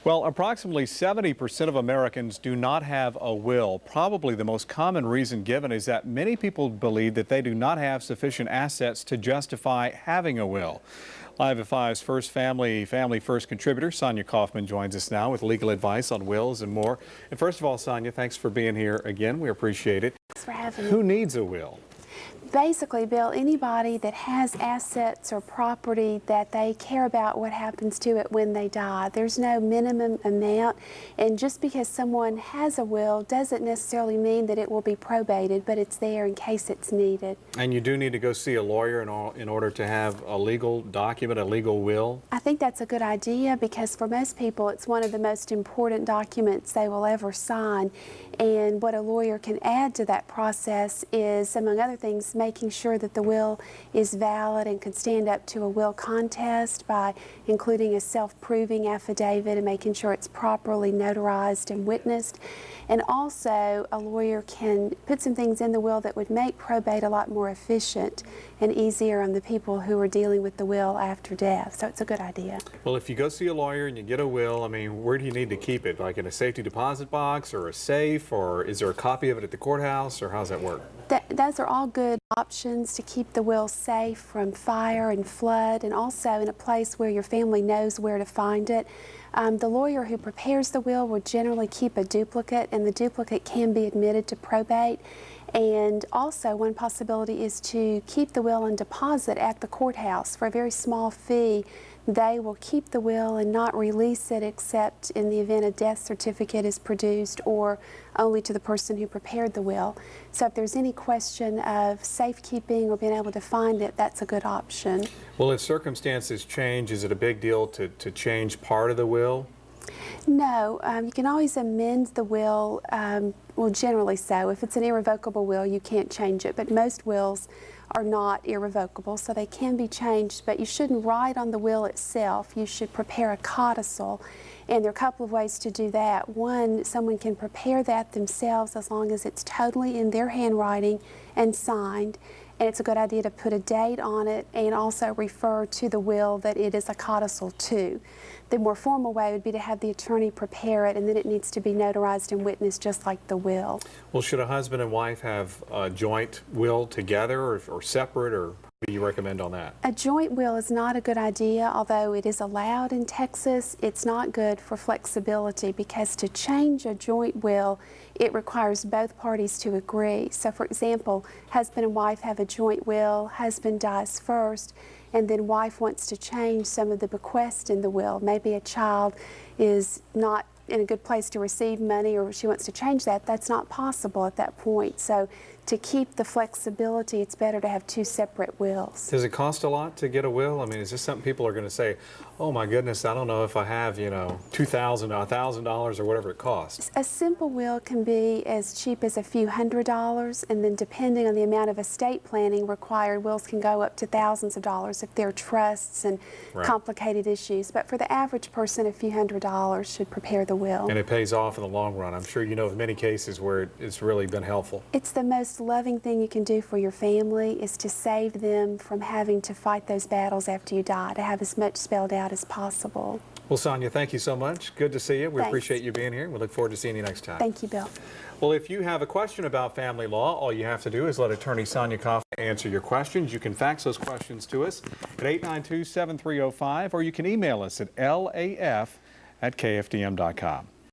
Well, approximately 70% of Americans do not have a will. Probably the most common reason given is that many people believe that they do not have sufficient assets to justify having a will. Live at 5's First Family First contributor, Sonia Kaufman, joins us now with legal advice on wills and more. And first of all, Sonia, thanks for being here again. We appreciate it. Thanks for having me. Who needs a will? Basically, Bill, anybody that has assets or property that they care about what happens to it when they die. There's no minimum amount, and just because someone has a will doesn't necessarily mean that it will be probated, but it's there in case it's needed. And you do need to go see a lawyer in order to have a legal document, a legal will? I think that's a good idea because for most people it's one of the most important documents they will ever sign. And what a lawyer can add to that process is, among other things, making sure that the will is valid and can stand up to a will contest by including a self-proving affidavit and making sure it's properly notarized and witnessed. And also, a lawyer can put some things in the will that would make probate a lot more efficient and easier on the people who are dealing with the will after death. So it's a good idea. Well, if you go see a lawyer and you get a will, I mean, where do you need to keep it? Like in a safety deposit box or a safe, or is there a copy of it at the courthouse, or how's that work? Those are all good options to keep the will safe from fire and flood, and also in a place where your family knows where to find it. The lawyer who prepares the will will generally keep a duplicate, and the duplicate can be admitted to probate. And also, one possibility is to keep the will in deposit at the courthouse for a very small fee. They will keep the will and not release it except in the event a death certificate is produced or only to the person who prepared the will. So if there's any question of safekeeping or being able to find it, that's a good option. Well, if circumstances change, is it a big deal to change part of the will? No, you can always amend the will, well, generally so. If it's an irrevocable will, you can't change it, but most wills are not irrevocable, so they can be changed, but you shouldn't write on the will itself. You should prepare a codicil, and there are a couple of ways to do that. One, someone can prepare that themselves as long as it's totally in their handwriting and signed, and it's a good idea to put a date on it and also refer to the will that it is a codicil to. The more formal way would be to have the attorney prepare it, and then it needs to be notarized and witnessed just like the will. Well, should a husband and wife have a joint will together or separate, or what do you recommend on that? A joint will is not a good idea, although it is allowed in Texas. It's not good for flexibility because to change a joint will, it requires both parties to agree. So for example, husband and wife have a joint will, husband dies first, and then wife wants to change some of the bequests in the will. Maybe a child is not in a good place to receive money, or she wants to change that. That's not possible at that point. So to keep the flexibility, it's better to have two separate wills. Does it cost a lot to get a will? I mean, is this something people are going to say, oh my goodness, I don't know if I have, you know, $2,000, $1,000 or whatever it costs? A simple will can be as cheap as a few $100s, and then depending on the amount of estate planning required, wills can go up to thousands of dollars if there are trusts and complicated issues. But for the average person, a few $100s should prepare the will. And it pays off in the long run. I'm sure you know of many cases where it's really been helpful. It's the most loving thing you can do for your family is to save them from having to fight those battles after you die, to have as much spelled out as possible. Well, Sonia, thank you so much. Good to see you. We Thanks. appreciate you being here. We look forward to seeing you next time. Thank you, Bill. Well, if you have a question about family law, all you have to do is let attorney Sonia Kaufman answer your questions. You can fax those questions to us at 892-7305, or you can email us at laf@kfdm.com.